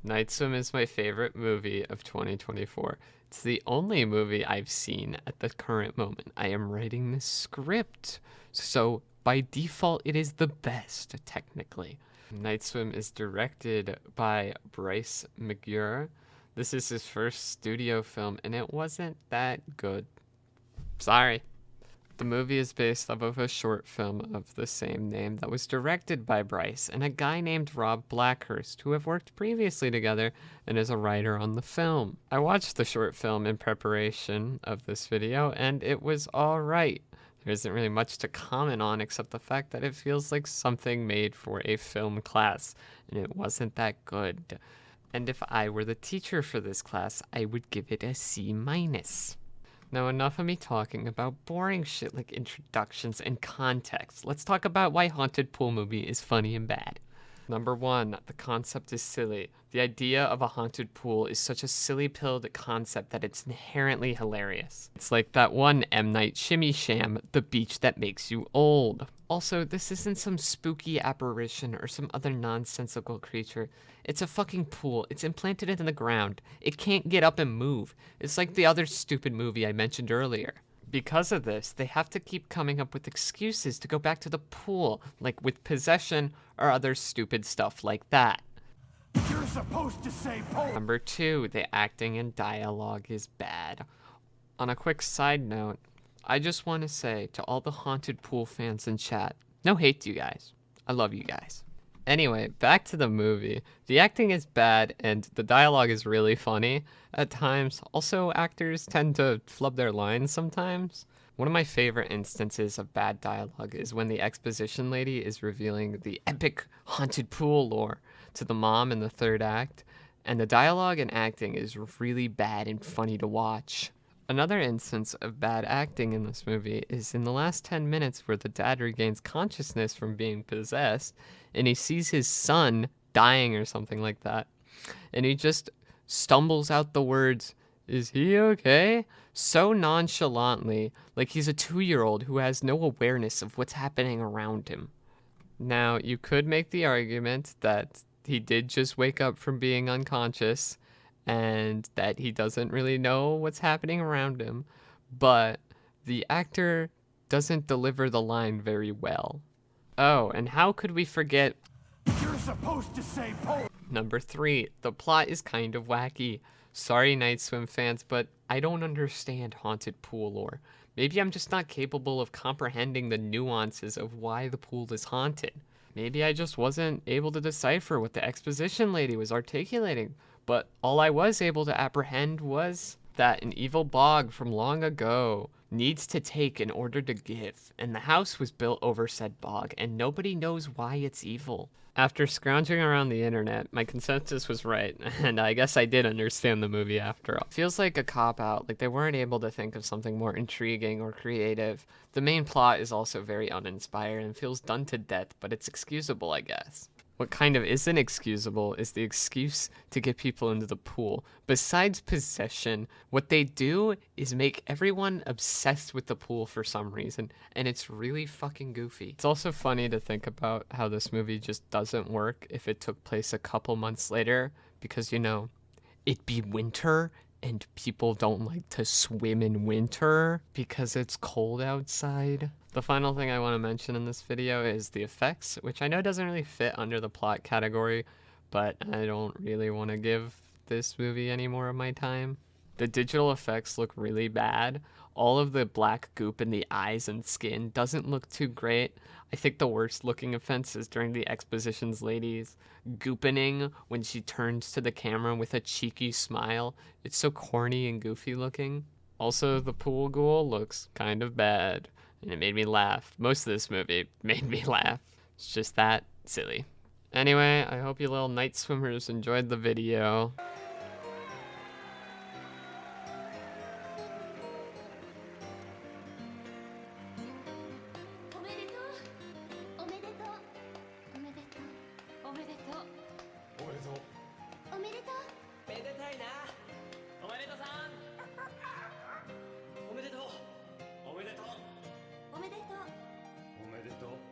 Night Swim is my favorite movie of 2024. It's the only movie I've seen at the current moment. I am writing this script, so by default, it is the best, technically. Night Swim is directed by Bryce McGurr. This is his first studio film, and it wasn't that good. Sorry. The movie is based off of a short film of the same name that was directed by Bryce and a guy named Rob Blackhurst, who have worked previously together and is a writer on the film. I watched the short film in preparation of this video, and it was alright. There isn't really much to comment on except the fact that it feels like something made for a film class, and it wasn't that good. And if I were the teacher for this class, I would give it a C-. Now, enough of me talking about boring shit like introductions and context. Let's talk about why Haunted Pool Movie is funny and bad. Number one, the concept is silly. The idea of a haunted pool is such a silly-pilled concept that it's inherently hilarious. It's like that one M. Night Shimmy Sham, The Beach That Makes You Old. Also, this isn't some spooky apparition or some other nonsensical creature. It's a fucking pool. It's implanted in the ground. It can't get up and move. It's like the other stupid movie I mentioned earlier. Because of this, they have to keep coming up with excuses to go back to the pool, like with possession or other stupid stuff like that. You're supposed to say pool. Number two, the acting and dialogue is bad. On a quick side note, I just want to say to all the haunted pool fans in chat, no hate to you guys. I love you guys. Anyway, back to the movie. The acting is bad and the dialogue is really funny at times. Also, actors tend to flub their lines sometimes. One of my favorite instances of bad dialogue is when the exposition lady is revealing the epic haunted pool lore to the mom in the third act, and the dialogue and acting is really bad and funny to watch. Another instance of bad acting in this movie is in the last 10 minutes where the dad regains consciousness from being possessed and he sees his son dying or something like that. And he just stumbles out the words, "Is he okay?" so nonchalantly, like he's a 2-year-old who has no awareness of what's happening around him. Now, you could make the argument that he did just wake up from being unconscious and that he doesn't really know what's happening around him, but the actor doesn't deliver the line very well. Oh, and how could we forget You're supposed to say pool. number three? The plot is kind of wacky. Sorry, Night Swim fans, but I don't understand haunted pool lore. Maybe I'm just not capable of comprehending the nuances of why the pool is haunted. Maybe I just wasn't able to decipher what the exposition lady was articulating. But all I was able to apprehend was that an evil bog from long ago needs to take in order to give, and the house was built over said bog, and nobody knows why it's evil. After scrounging around the internet, my consensus was right, and I guess I did understand the movie after all. It feels like a cop-out, like they weren't able to think of something more intriguing or creative. The main plot is also very uninspired and feels done to death, but it's excusable, I guess. What kind of isn't excusable is the excuse to get people into the pool. Besides possession, what they do is make everyone obsessed with the pool for some reason, and it's really fucking goofy. It's also funny to think about how this movie just doesn't work if it took place a couple months later, because, you know, it'd be winter and people don't like to swim in winter because it's cold outside. The final thing I want to mention in this video is the effects, which I know doesn't really fit under the plot category, but I don't really want to give this movie any more of my time. The digital effects look really bad. All of the black goop in the eyes and skin doesn't look too great. I think the worst looking offense is during the expositions lady's goopening when she turns to the camera with a cheeky smile. It's so corny and goofy looking. Also, the pool ghoul looks kind of bad, and it made me laugh. Most of this movie made me laugh. It's just that silly. Anyway, I hope you little night swimmers enjoyed the video.おめでとう